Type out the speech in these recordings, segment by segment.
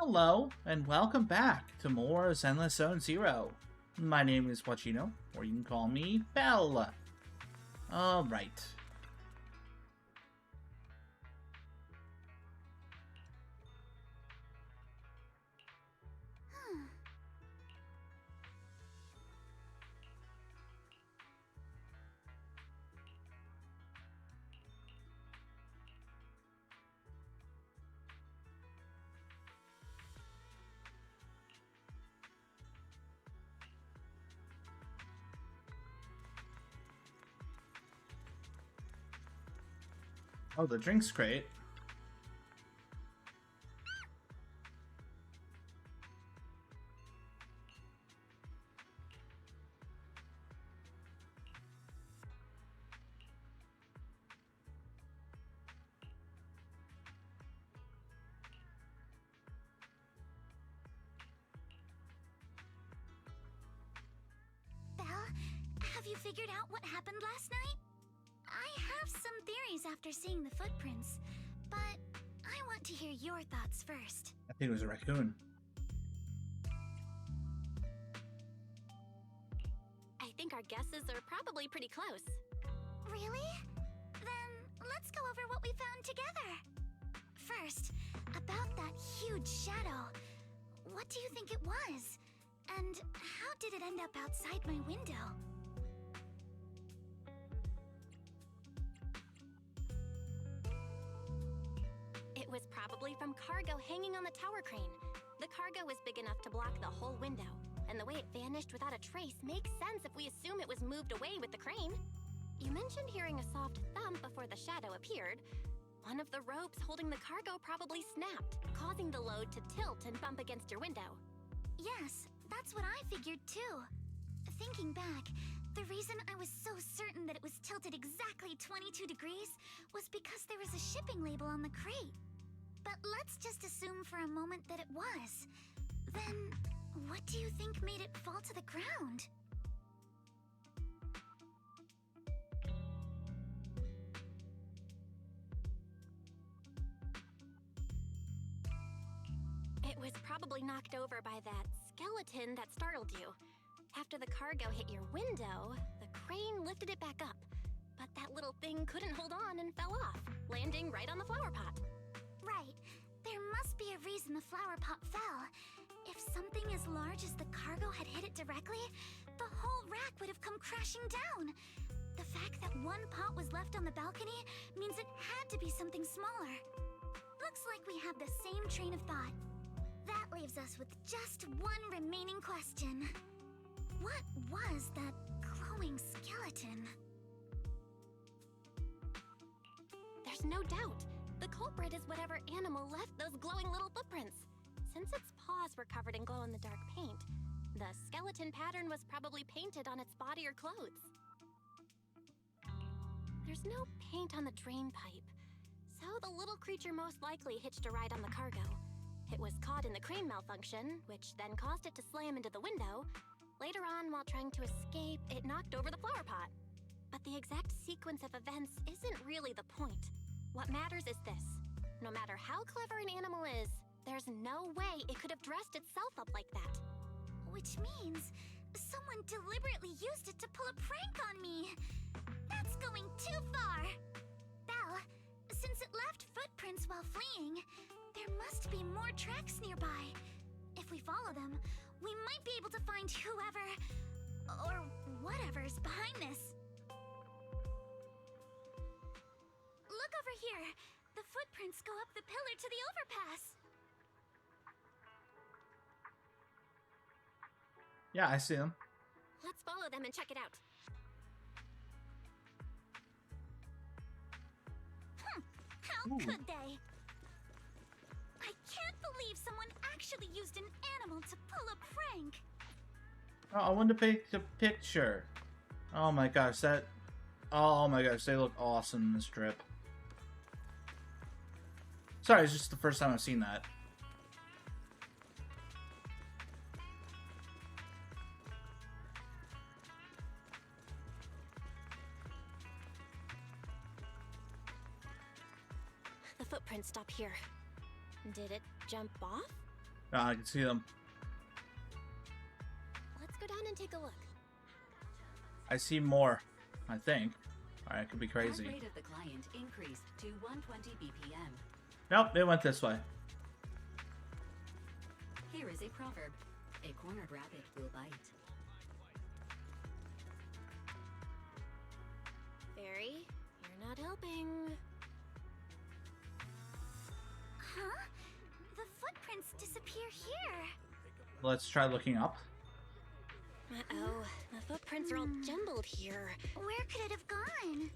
Hello, and welcome back to more Zenless Zone Zero. My name is Wachino, or you can call me Bell. Alright. Oh, the drink's great. Belle, have you figured out what happened last night? I have some theories after seeing the footprints, but I want to hear your thoughts first. I think it was a raccoon. I think our guesses are probably pretty close. Really? Then let's go over what we found together. First, about that huge shadow. What do you think it was? And how did it end up outside my window? It was probably from cargo hanging on the tower crane. The cargo was big enough to block the whole window, and the way it vanished without a trace makes sense if we assume it was moved away with the crane. You mentioned hearing a soft thump before the shadow appeared. One of the ropes holding the cargo probably snapped, causing the load to tilt and bump against your window. Yes, that's what I figured too. Thinking back, the reason I was so certain that it was tilted exactly 22 degrees was because there was a shipping label on the crate. But let's just assume for a moment that it was. Then, what do you think made it fall to the ground? It was probably knocked over by that skeleton that startled you. After the cargo hit your window, the crane lifted it back up. But that little thing couldn't hold on and fell off, landing right on the flower pot. Right. There must be a reason the flower pot fell. If something as large as the cargo had hit it directly, the whole rack would have come crashing down. The fact that one pot was left on the balcony means it had to be something smaller. Looks like we have the same train of thought. That leaves us with just one remaining question. What was that glowing skeleton? There's no doubt. The culprit is whatever animal left those glowing little footprints. Since its paws were covered in glow-in-the-dark paint, the skeleton pattern was probably painted on its body or clothes. There's no paint on the drain pipe, so the little creature most likely hitched a ride on the cargo. It was caught in the crane malfunction, which then caused it to slam into the window. Later on, while trying to escape, it knocked over the flower pot. But the exact sequence of events isn't really the point. What matters is this. No matter how clever an animal is, there's no way it could have dressed itself up like that. Which means someone deliberately used it to pull a prank on me. That's going too far. Belle, since it left footprints while fleeing, there must be more tracks nearby. If we follow them, we might be able to find whoever or whatever's behind this. Look over here. The footprints go up the pillar to the overpass. Yeah, I see them. Let's follow them and check it out. How Ooh. could they? I can't believe someone actually used an animal to pull a prank. Oh, I wanted to take the picture. Oh my gosh, that... Oh my gosh, they look awesome in this strip. Sorry, it's just the first time I've seen that. The footprints stop here. Did it jump off? I can see them. Let's go down and take a look. I see more, I think. Alright, I could be Heart crazy. rate of the client increased to 120 BPM. Nope, it went this way. Here is a proverb. A cornered rabbit will bite. Fairy, you're not helping. Huh? The footprints disappear here. Let's try looking up. Uh-oh, the footprints are all jumbled here. Where could it have gone?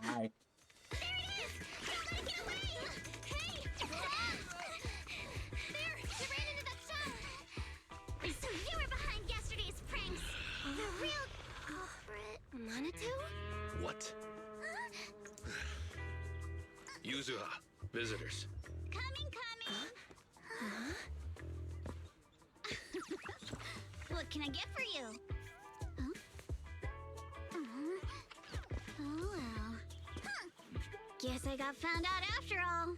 Hi. There it is! Don't let it get away! Hey! There! You ran into that shop! So you were behind yesterday's pranks! The real culprit... Manitou? What? Yuzuha, visitors. Coming! What can I get for you? Huh? Oh well. Huh. Guess I got found out after all.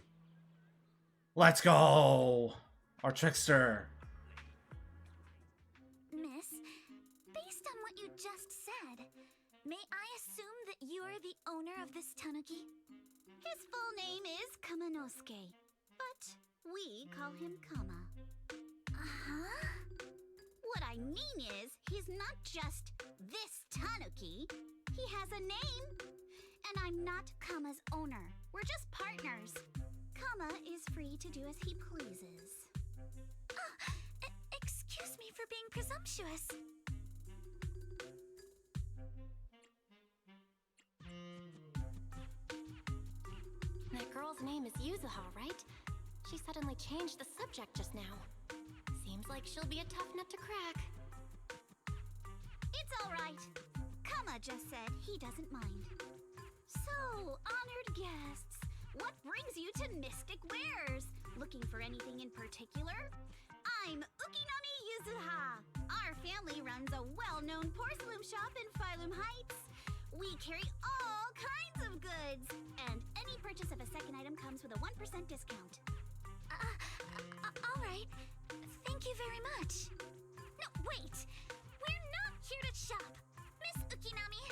Let's go! Our trickster. Miss, based on what you just said, may I assume that you are the owner of this tanuki? His full name is Kamanosuke, but we call him Kama. Uh-huh? What I mean is, he's not just this tanuki. He has a name. And I'm not Kama's owner. We're just partners. Kama is free to do as he pleases. Excuse me for being presumptuous. That girl's name is Yuzuha, right? She suddenly changed the subject just now. Seems like she'll be a tough nut to crack. It's all right. Kama just said he doesn't mind. So, honored guests, what brings you to Mystic Wares? Looking for anything in particular? I'm Ukinami Yuzuha. Our family runs a well-known porcelain shop in Phylum Heights. We carry all kinds of goods, and any purchase of a second item comes with a 1% discount. All right. Thank you very much. No, wait! We're not here to shop! Miss Ukinami,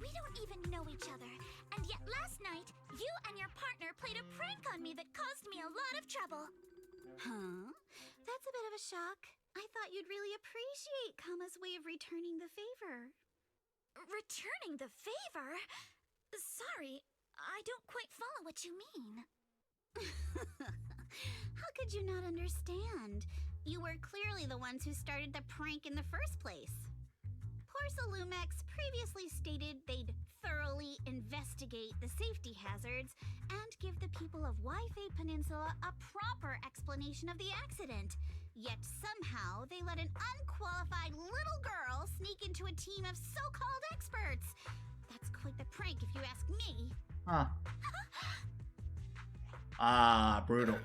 we don't even know each other, and yet last night, you and your partner played a prank on me that caused me a lot of trouble. Huh? That's a bit of a shock. I thought you'd really appreciate Kama's way of returning the favor. Returning the favor? Sorry, I don't quite follow what you mean. How could you not understand? You were clearly the ones who started the prank in the first place. Porcelumex previously stated they'd thoroughly investigate the safety hazards and give the people of Waifei Peninsula a proper explanation of the accident. Yet somehow they let an unqualified little girl sneak into a team of so-called experts. That's quite the prank if you ask me. Huh. Ah, brutal.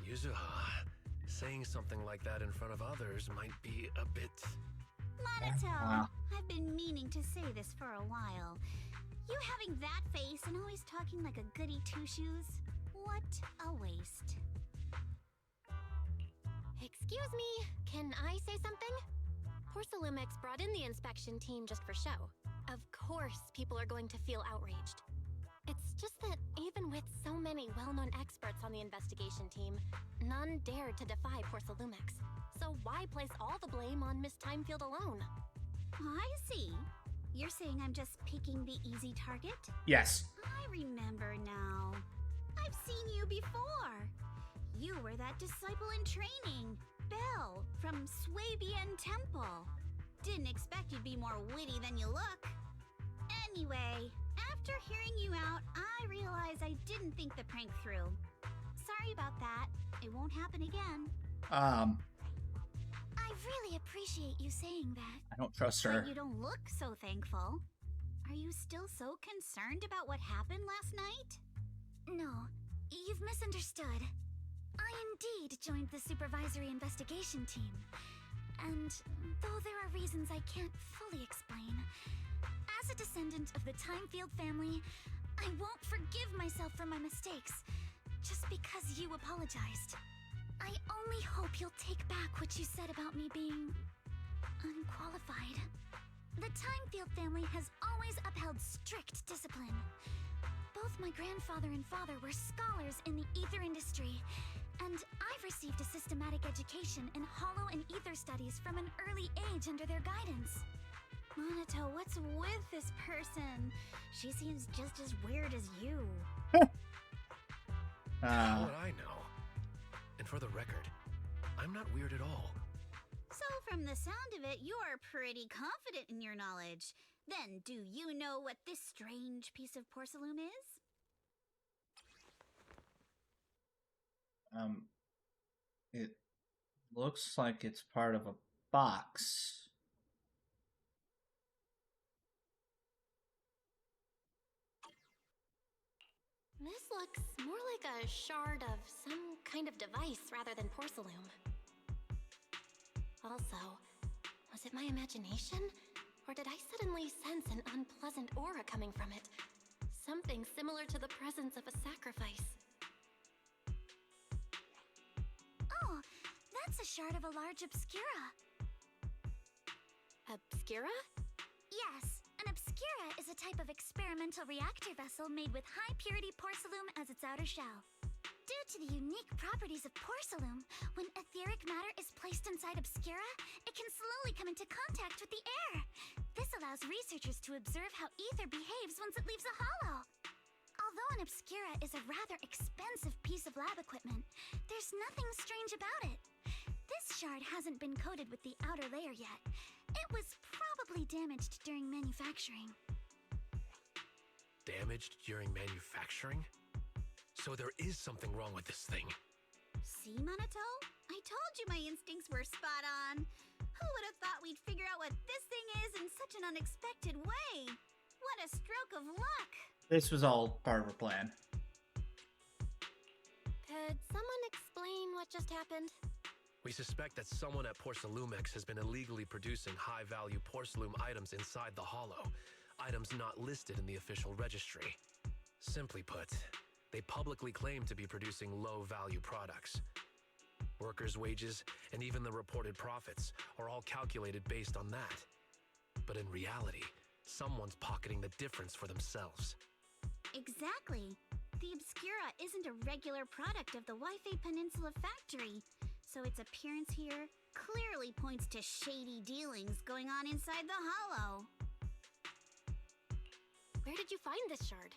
Yuzuha, saying something like that in front of others might be a bit... Monato, Wow. I've been meaning to say this for a while. You having that face and always talking like a goody two-shoes? What a waste. Excuse me, can I say something? Porcelumex brought in the inspection team just for show. Of course, people are going to feel outraged. It's just that even with so many well-known experts on the investigation team, none dared to defy Porcelumex. So why place all the blame on Miss Timefield alone? I see. You're saying I'm just picking the easy target? Yes. I remember now. I've seen you before. You were that disciple in training, Belle, from Swabian Temple. Didn't expect you'd be more witty than you look. Anyway, after hearing you out, I realized I didn't think the prank through. Sorry about that. It won't happen again. I really appreciate you saying that. I don't trust her. But you don't look so thankful. Are you still so concerned about what happened last night? No, you've misunderstood. I indeed joined the supervisory investigation team. And though there are reasons I can't fully explain, as a descendant of the Timefield family, I won't forgive myself for my mistakes, just because you apologized. I only hope you'll take back what you said about me being unqualified. The Timefield family has always upheld strict discipline. Both my grandfather and father were scholars in the ether industry, and I've received a systematic education in hollow and ether studies from an early age under their guidance. Monato, what's with this person? She seems just as weird as you. How would I know? And for the record, I'm not weird at all. So from the sound of it, you're pretty confident in your knowledge. Then, do you know what this strange piece of porcelain is? It looks like it's part of a box. This looks more like a shard of some kind of device rather than porcelain. Also, was it my imagination? Or did I suddenly sense an unpleasant aura coming from it? Something similar to the presence of a sacrifice. Oh, that's a shard of a large obscura. Obscura? Yes, an obscura is a type of experimental reactor vessel made with high-purity porcelain as its outer shell. Due to the unique properties of porcelain, when etheric matter is placed inside obscura, it can slowly come into contact with the air. This allows researchers to observe how ether behaves once it leaves a hollow. Although an obscura is a rather expensive piece of lab equipment, there's nothing strange about it. This shard hasn't been coated with the outer layer yet. It was probably damaged during manufacturing. Damaged during manufacturing? So there is something wrong with this thing. See, Monato? I told you my instincts were spot on. Who would have thought we'd figure out what this thing is in such an unexpected way? What a stroke of luck! This was all part of a plan. Could someone explain what just happened? We suspect that someone at Porcelumex has been illegally producing high-value porcelain items inside the hollow, items not listed in the official registry. Simply put, they publicly claim to be producing low-value products. Workers' wages and even the reported profits are all calculated based on that. But in reality, someone's pocketing the difference for themselves. Exactly. The Obscura isn't a regular product of the Wi-Fi Peninsula factory, so its appearance here clearly points to shady dealings going on inside the hollow. Where did you find this shard?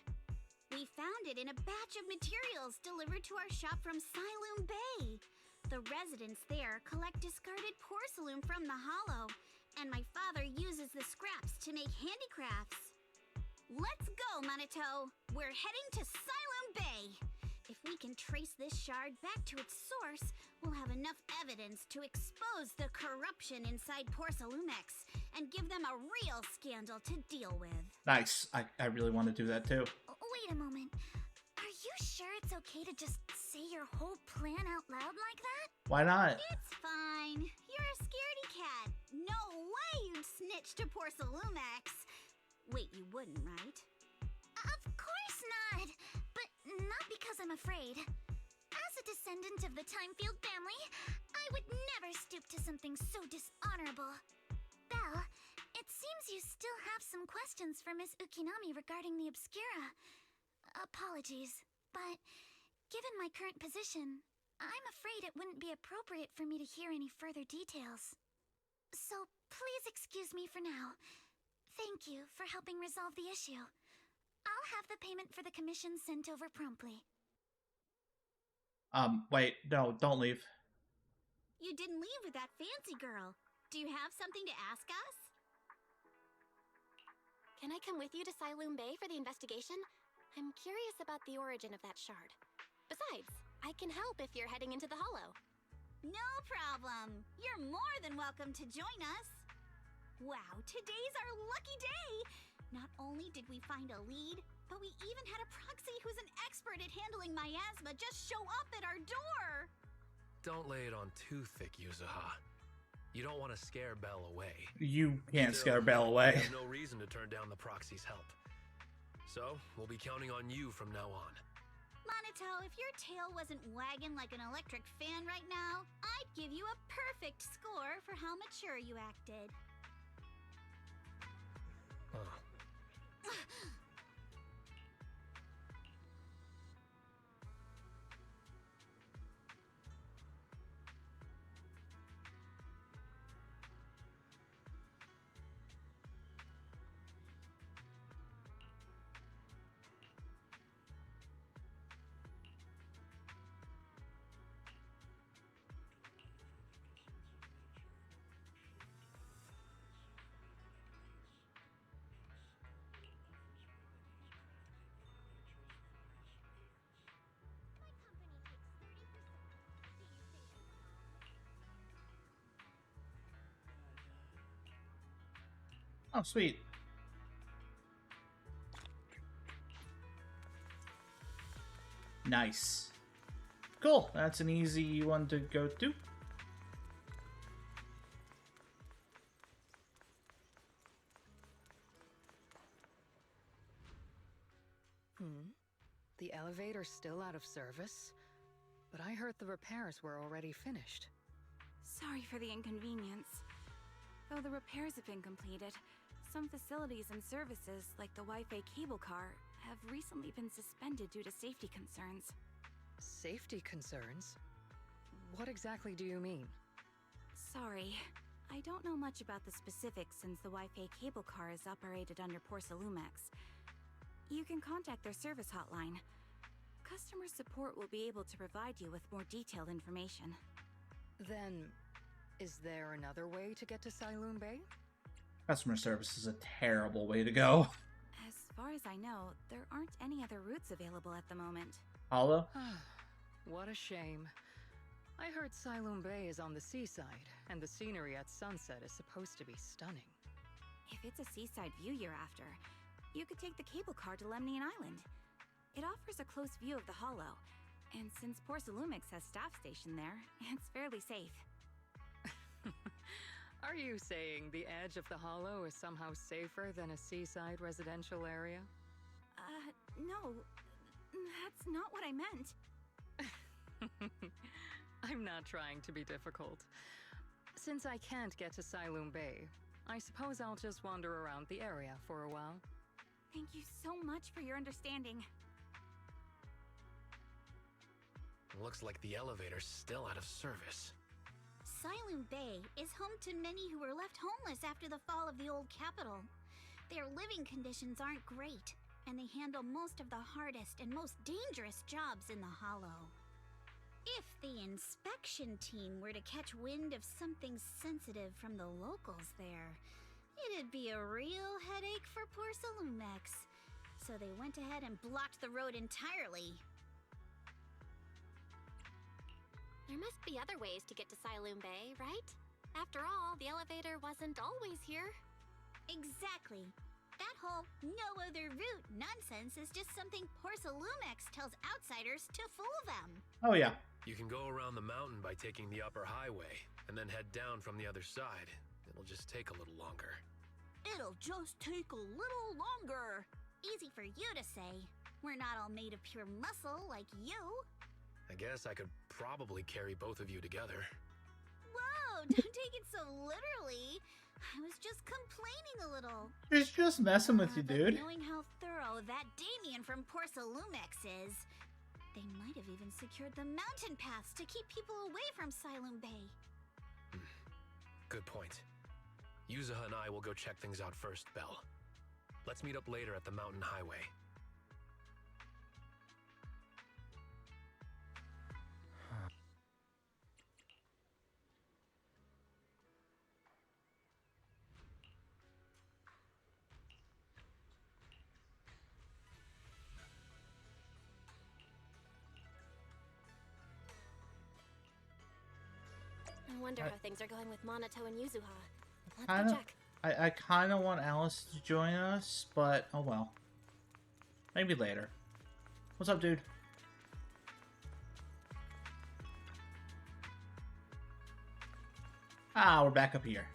We found it in a batch of materials delivered to our shop from Siloon Bay. The residents there collect discarded porcelain from the hollow, and my father uses the scraps to make handicrafts. Let's go, Monato! We're heading to Siloon Bay! If we can trace this shard back to its source, we'll have enough evidence to expose the corruption inside Porcelumex and give them a real scandal to deal with. Nice. I really want to do that too. Wait a moment. Are you sure it's okay to just say your whole plan out loud like that? Why not? It's fine. You're a scaredy cat. No way you'd snitch to Porcelumex. Wait, you wouldn't, right? Of course not! But not because I'm afraid. As a descendant of the Timefield family, I would never stoop to something so dishonorable. Belle, it seems you still have some questions for Miss Ukinami regarding the Obscura. Apologies, but given my current position, I'm afraid it wouldn't be appropriate for me to hear any further details. So please excuse me for now. Thank you for helping resolve the issue. I'll have the payment for the commission sent over promptly. Wait, no, don't leave. You didn't leave with that fancy girl. Do you have something to ask us? Can I come with you to Siloon Bay for the investigation? I'm curious about the origin of that shard. Besides, I can help if you're heading into the hollow. No problem. You're more than welcome to join us. Wow, today's our lucky day! Not only did we find a lead, but we even had a proxy who's an expert at handling miasma just show up at our door! Don't lay it on too thick, Yuzuha. You don't want to scare Belle away. You can't Still, scare Belle away. There's no reason to turn down the proxy's help. So, we'll be counting on you from now on. Monato, if your tail wasn't wagging like an electric fan right now, I'd give you a perfect score for how mature you acted. Huh. Oh, sweet. Nice. Cool. That's an easy one to go to. The elevator's still out of service? But I heard the repairs were already finished. Sorry for the inconvenience. Though the repairs have been completed, some facilities and services, like the Wi-Fi cable car, have recently been suspended due to safety concerns. Safety concerns? What exactly do you mean? Sorry, I don't know much about the specifics since the Wi-Fi cable car is operated under Porcelumex. You can contact their service hotline. Customer support will be able to provide you with more detailed information. Then, is there another way to get to Siloon Bay? Customer service is a terrible way to go. As far as I know, there aren't any other routes available at the moment. Hollow? What a shame. I heard Siloon Bay is on the seaside, and the scenery at sunset is supposed to be stunning. If it's a seaside view you're after, you could take the cable car to Lemnian Island. It offers a close view of the Hollow, and since Porcelumex has staff stationed there, it's fairly safe. Are you saying the edge of the Hollow is somehow safer than a seaside residential area? No. That's not what I meant. I'm not trying to be difficult. Since I can't get to Siloon Bay, I suppose I'll just wander around the area for a while. Thank you so much for your understanding. Looks like the elevator's still out of service. Siloon Bay is home to many who were left homeless after the fall of the old capital. Their living conditions aren't great, and they handle most of the hardest and most dangerous jobs in the Hollow. If the inspection team were to catch wind of something sensitive from the locals there, it'd be a real headache for Porcelumex. So they went ahead and blocked the road entirely. There must be other ways to get to Siloon Bay, right? After all, the elevator wasn't always here. Exactly. That whole no other route nonsense is just something Porcelumex tells outsiders to fool them. Oh, yeah. You can go around the mountain by taking the upper highway, and then head down from the other side. It'll just take a little longer. It'll just take a little longer. Easy for you to say. We're not all made of pure muscle like you. I guess I could probably carry both of you together. Whoa, don't take it so literally. I was just complaining a little. He's just messing with you, But dude. knowing how thorough that Damien from Porcelumex is, they might have even secured the mountain paths to keep people away from Siloon Bay. Good point. Yuzuha and I will go check things out first, Belle. Let's meet up later at the mountain highway. I wonder how things are going with Monato and Yuzuha. Let's I go don't- check. I kind of want Alice to join us, but oh well. Maybe later. What's up, dude? Ah, we're back up here.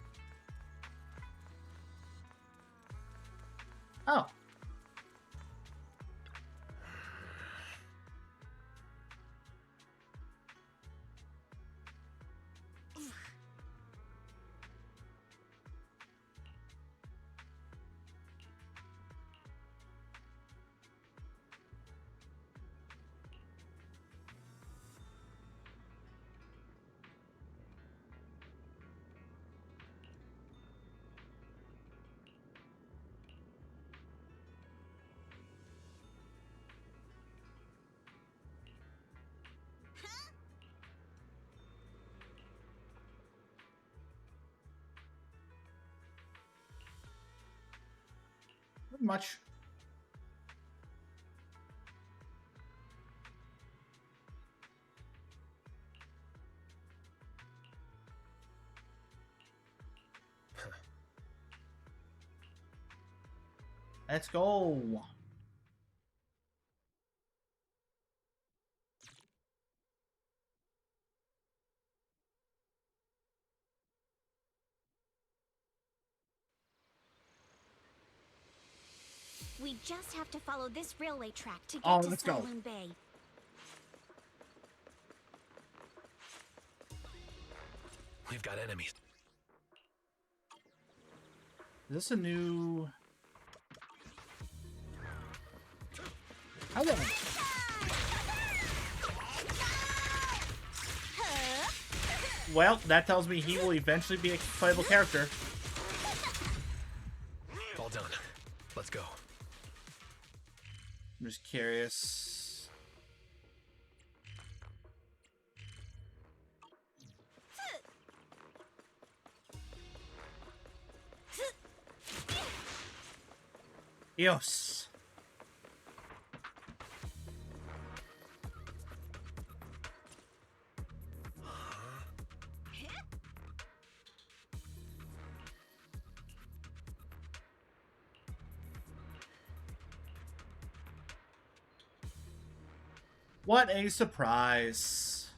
Not much. Let's go. We just have to follow this railway track to get Oh, to let's go. Saloon Bay. We've got enemies. Is this a new... I want it. Well, that tells me he will eventually be a playable character. All done. Let's go. I'm just curious. Eos. What a surprise.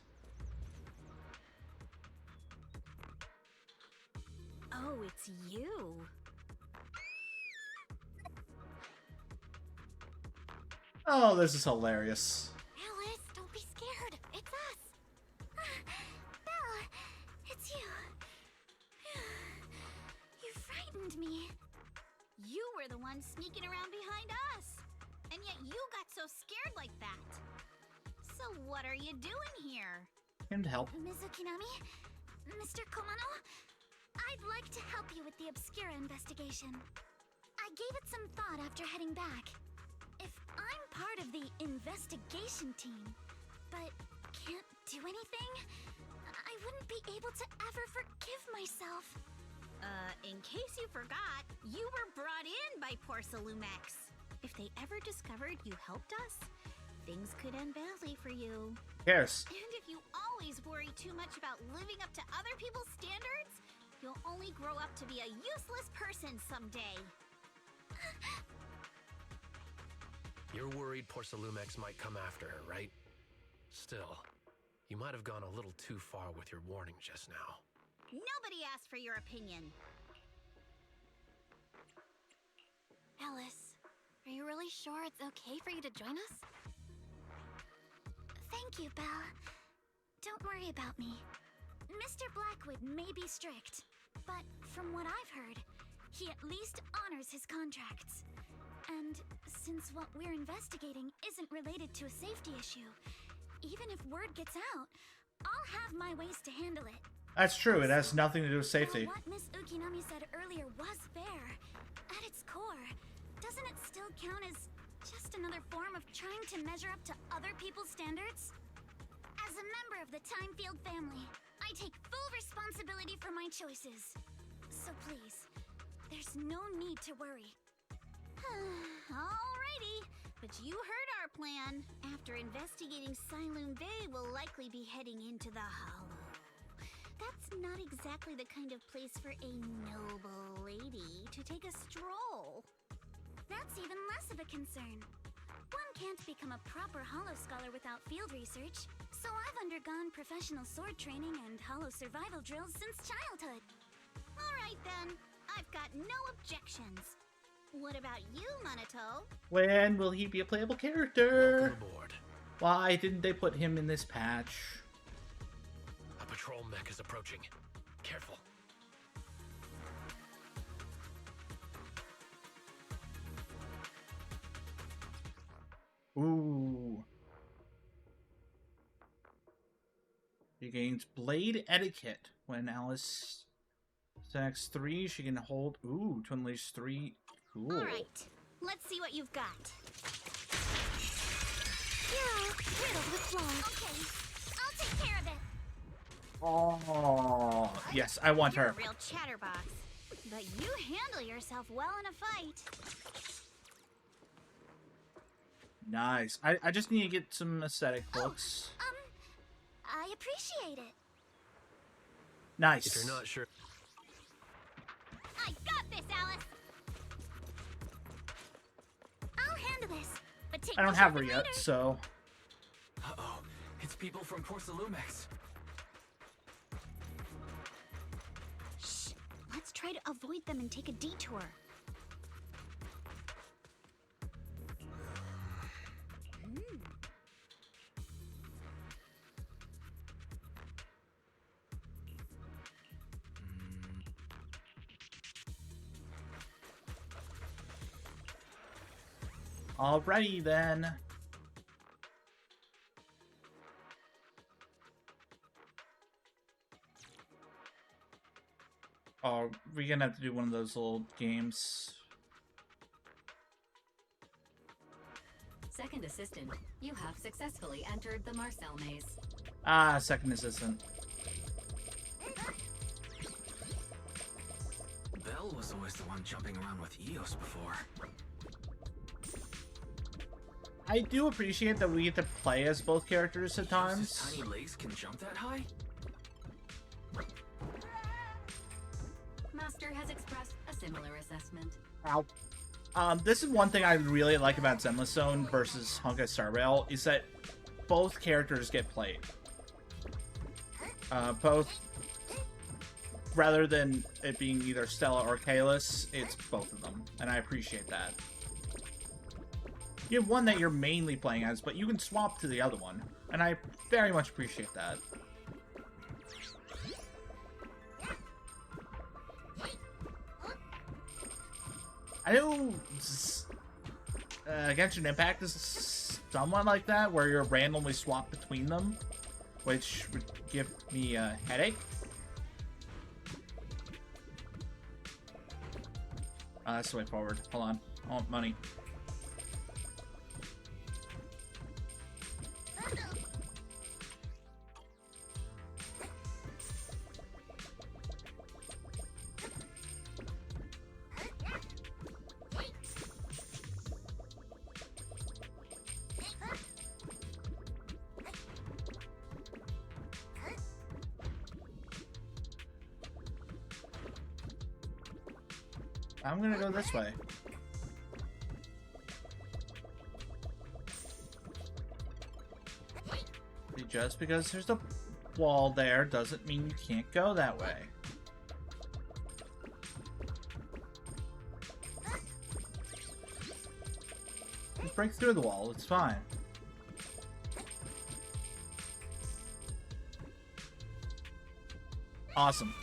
Oh, it's you. Oh, this is hilarious. Alice, don't be scared. It's us. Belle, it's you. You frightened me. You were the one sneaking around behind us. And yet you got so scared like that. So what are you doing here? Him to help. Ms. Ukinami, Mr. Komano, I'd like to help you with the Obscura investigation. I gave it some thought after heading back. If I'm part of the investigation team, but can't do anything, I wouldn't be able to ever forgive myself. In case you forgot, you were brought in by Porcelumex. If they ever discovered you helped us, things could end badly for you. Who cares? And if you always worry too much about living up to other people's standards, you'll only grow up to be a useless person someday. You're worried Porcelumex might come after her, right? Still, you might have gone a little too far with your warning just now. Nobody asked for your opinion. Alice, are you really sure it's okay for you to join us? Thank you, Belle. Don't worry about me. Mr. Blackwood may be strict, but from what I've heard, he at least honors his contracts. And since what we're investigating isn't related to a safety issue, even if word gets out, I'll have my ways to handle it. That's true. It has nothing to do with safety. While what Miss Ukinami said earlier was fair, at its core, doesn't it still count as just another form of trying to measure up to other people's standards? As a member of the Timefield family, I take full responsibility for my choices. So please, there's no need to worry. Alrighty, but you heard our plan. After investigating Saloon Bay, we'll likely be heading into the Hollow. That's not exactly the kind of place for a noble lady to take a stroll. That's even less of a concern. One can't become a proper Hollow scholar without field research, so I've undergone professional sword training and Hollow survival drills since childhood. Alright then, I've got no objections. What about you, Minato? When will he be a playable character? Welcome aboard. Why didn't they put him in this patch? A patrol mech is approaching. Careful. Ooh. She gains Blade Etiquette. When Alice stacks 3, she can hold... Ooh, to unleash 3. Cool. Alright, let's see what you've got. Yeah, riddled with flaws. Okay, I'll take care of it. Oh, yes, I want You're her. a real chatterbox, but you handle yourself well in a fight. Nice. I just need to get some aesthetic looks. I appreciate it. Nice. If you're not sure, I got this, Alice. I'll handle this. But take I don't me have her shopping yet, later. so... Uh-oh. It's people from Porcelumex. Shh. Let's try to avoid them and take a detour. Alrighty then. Oh, we're gonna have to do one of those little games. Second assistant, you have successfully entered the Marcel maze. Ah, second assistant. Belle was always the one jumping around with Eos before. I do appreciate that we get to play as both characters at His times. tiny legs can jump that high? Master has expressed a similar assessment. Ow. This is one thing I really like about Zenless Zone versus Honkai Star Rail, is that both characters get played. Both, rather than it being either Stella or Kalis, it's both of them, and I appreciate that. You have one that you're mainly playing as, but you can swap to the other one, and I very much appreciate that. I know Genshin Impact is somewhat like that, where you're randomly swap between them, which would give me a headache. That's the way forward. Hold on. I want money. I'm gonna go this way. Just because there's a wall there doesn't mean you can't go that way. Just break through the wall, it's fine. Awesome.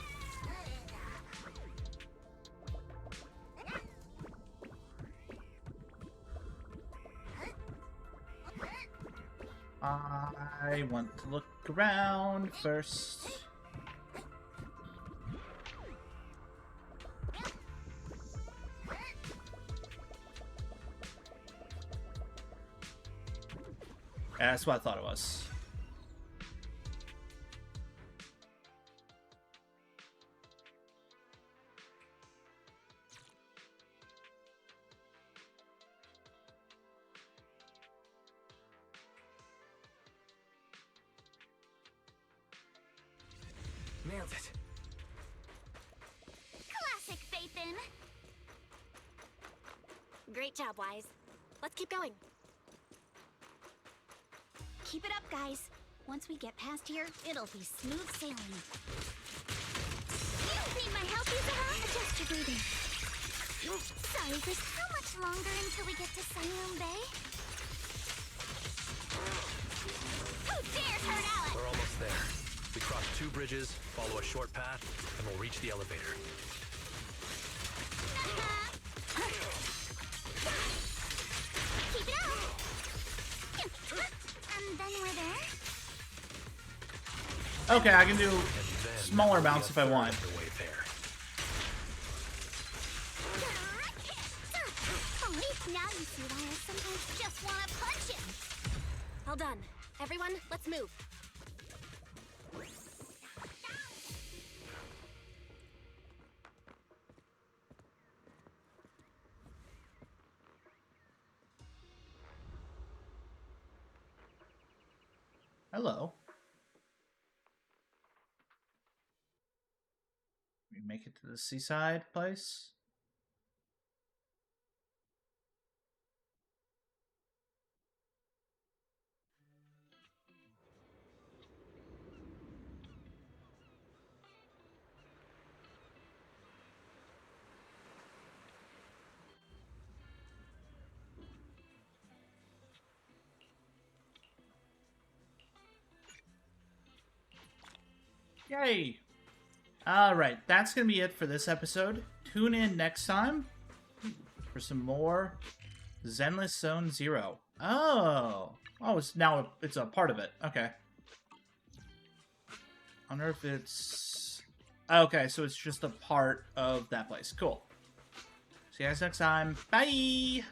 I want to look around first. Yeah, that's what I thought it was. Nailed it. Classic Phaethon. Great job, Wise. Let's keep going. Keep it up, guys. Once we get past here, it'll be smooth sailing. You need my help, Isabel? Adjust your breathing. Sorry, Chris. How much longer until we get to Sunroom Bay? Who dares hurt Alex? we're almost there. We cross 2 bridges, follow a short path, and we'll reach the elevator. Keep it up. And then we're there. Okay, I can do And then smaller there'll be amounts a if I third want. of the way there. Oh, now you see why I sometimes just want to punch him. All done. Everyone, let's move. Hello. We make it to the seaside place? Yay! Alright, that's going to be it for this episode. Tune in next time for some more Zenless Zone Zero. Oh, now it's a part of it. Okay. I wonder if it's... Okay, so it's just a part of that place. Cool. See you guys next time. Bye!